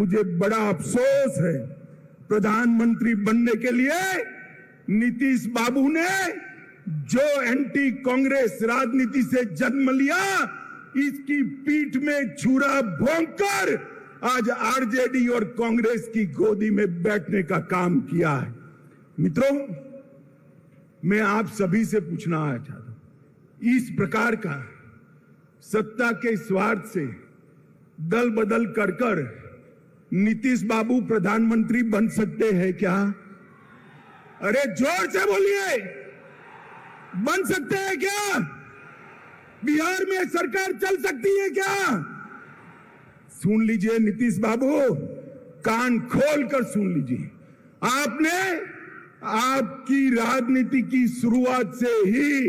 मुझे बड़ा अफसोस है, प्रधानमंत्री बनने के लिए नीतीश बाबू ने जो एंटी कांग्रेस राजनीति से जन्म लिया, इसकी पीठ में छुरा भोंककर आज आरजेडी और कांग्रेस की गोदी में बैठने का काम किया है। मित्रों, मैं आप सभी से पूछना चाहता हूं, इस प्रकार का सत्ता के स्वार्थ से दल बदल कर नीतीश बाबू प्रधानमंत्री बन सकते हैं क्या? अरे जोर से बोलिए, बन सकते हैं क्या? बिहार में सरकार चल सकती है क्या? सुन लीजिए नीतीश बाबू, कान खोलकर सुन लीजिए। आपने आपकी राजनीति की शुरुआत से ही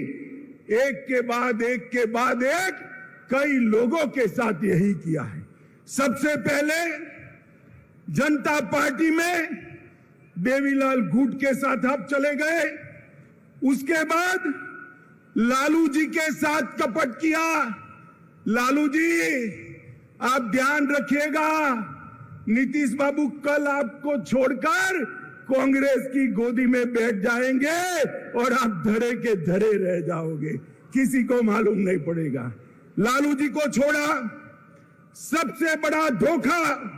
एक के बाद एक कई लोगों के साथ यही किया है। सबसे पहले जनता पार्टी में देवीलाल गुट के साथ आप चले गए, उसके बाद लालू जी के साथ कपट किया। लालू जी, आप ध्यान रखिएगा, नीतीश बाबू कल आपको छोड़कर कांग्रेस की गोदी में बैठ जाएंगे और आप धरे के धरे रह जाओगे, किसी को मालूम नहीं पड़ेगा। लालू जी को छोड़ा, सबसे बड़ा धोखा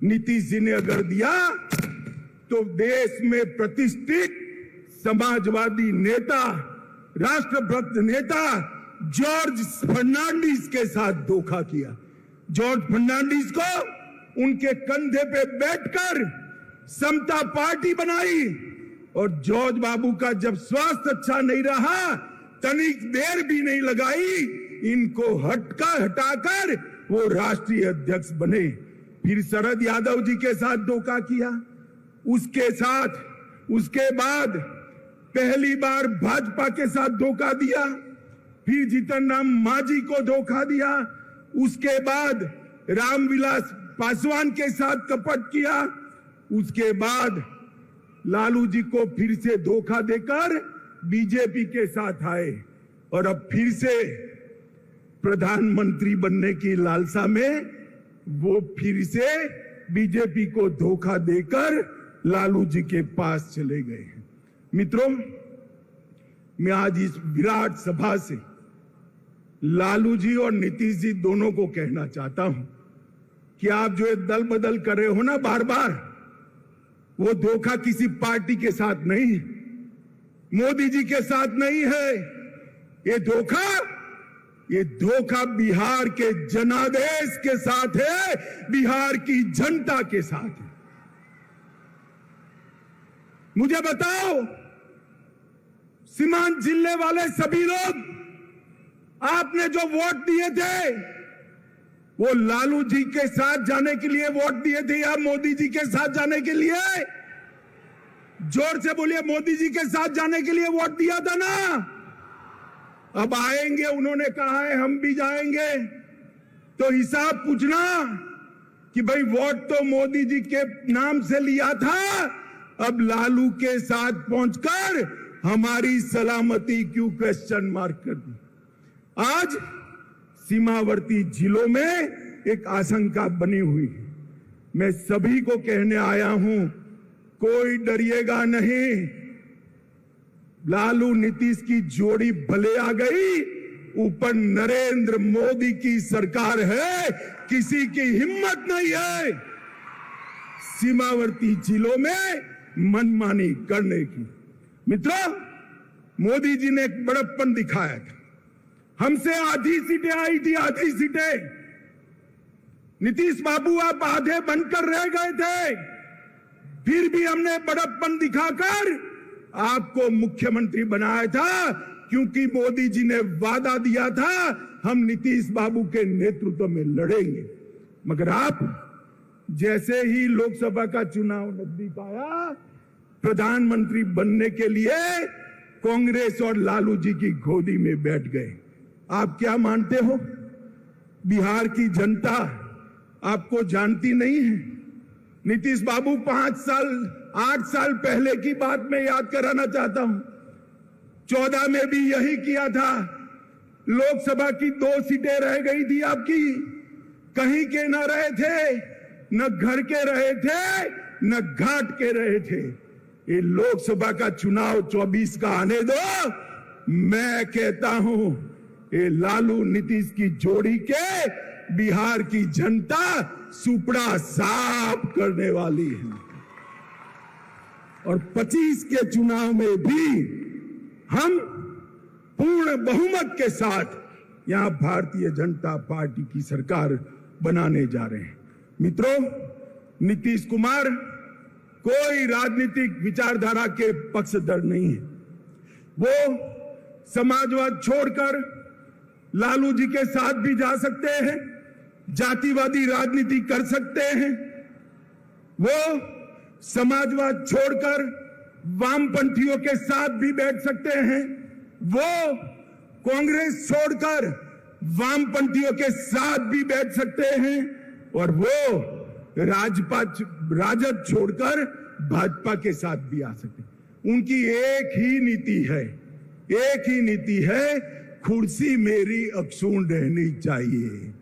नीतीश जी ने अगर दिया तो देश में प्रतिष्ठित समाजवादी नेता, राष्ट्रभक्त नेता जॉर्ज फर्नांडिस के साथ धोखा किया। जॉर्ज फर्नांडिस को उनके कंधे पे बैठकर समता पार्टी बनाई और जॉर्ज बाबू का जब स्वास्थ्य अच्छा नहीं रहा, तनिक देर भी नहीं लगाई, इनको हटाकर वो राष्ट्रीय अध्यक्ष बने। फिर शरद यादव जी के साथ धोखा किया, उसके बाद पहली बार भाजपा के साथ धोखा दिया, फिर जीतन राम मांझी को धोखा दिया, उसके बाद रामविलास पासवान के साथ कपट किया, उसके बाद लालू जी को फिर से धोखा देकर बीजेपी के साथ आए और अब फिर से प्रधानमंत्री बनने की लालसा में वो फिर से बीजेपी को धोखा देकर लालू जी के पास चले गए। मित्रों, मैं आज इस विराट सभा से लालू जी और नीतीश जी दोनों को कहना चाहता हूं कि आप जो ये दल बदल कर रहे हो ना बार बार, वो धोखा किसी पार्टी के साथ नहीं है, मोदी जी के साथ नहीं है। ये धोखा बिहार के जनादेश के साथ है, बिहार की जनता के साथ है। मुझे बताओ, सीमांत जिले वाले सभी लोग आपने जो वोट दिए थे, वो लालू जी के साथ जाने के लिए वोट दिए थे या मोदी जी के साथ जाने के लिए? जोर से बोलिए, मोदी जी के साथ जाने के लिए वोट दिया था ना? अब आएंगे, उन्होंने कहा है हम भी जाएंगे, तो हिसाब पूछना कि भाई वोट तो मोदी जी के नाम से लिया था, अब लालू के साथ पहुंचकर हमारी सलामती क्यों क्वेश्चन मार्क कर दी? आज सीमावर्ती जिलों में एक आशंका बनी हुई है। मैं सभी को कहने आया हूं, कोई डरिएगा नहीं। लालू नीतीश की जोड़ी भले आ गई, ऊपर नरेंद्र मोदी की सरकार है, किसी की हिम्मत नहीं है सीमावर्ती जिलों में मनमानी करने की। मित्रों, मोदी जी ने एक बड़प्पन दिखाया था, हमसे आधी सीटें आई थी, आधी सीटें। नीतीश बाबू आप आधे बनकर रह गए थे, फिर भी हमने बड़प्पन दिखाकर आपको मुख्यमंत्री बनाया था, क्योंकि मोदी जी ने वादा दिया था हम नीतीश बाबू के नेतृत्व में लड़ेंगे। मगर आप जैसे ही लोकसभा का चुनाव नजदीक आया, प्रधानमंत्री बनने के लिए कांग्रेस और लालू जी की गोदी में बैठ गए। आप क्या मानते हो, बिहार की जनता आपको जानती नहीं है? नीतीश बाबू 8 साल पहले की बात मैं याद कराना चाहता हूं। 14 में भी यही किया था। लोकसभा की 2 सीटें रह गई थी आपकी, कहीं के न रहे थे। न घर के रहे थे न घाट के रहे थे। ये लोकसभा का चुनाव 24 का आने दो। मैं कहता हूं ये लालू नीतीश की जोड़ी के बिहार की जनता सुपड़ा साफ करने वाली है। और 25 के चुनाव में भी हम पूर्ण बहुमत के साथ यहां भारतीय जनता पार्टी की सरकार बनाने जा रहे हैं। मित्रों, नीतीश कुमार कोई राजनीतिक विचारधारा के पक्षधर नहीं है। वो समाजवाद छोड़कर लालू जी के साथ भी जा सकते हैं, जातिवादी राजनीति कर सकते हैं। वो समाजवाद छोड़कर वामपंथियों के साथ भी बैठ सकते हैं। वो कांग्रेस छोड़कर वामपंथियों के साथ भी बैठ सकते हैं। और वो राजद छोड़कर भाजपा के साथ भी आ सकते हैं। उनकी एक ही नीति है, कुर्सी मेरी अक्षुण्ण रहनी चाहिए।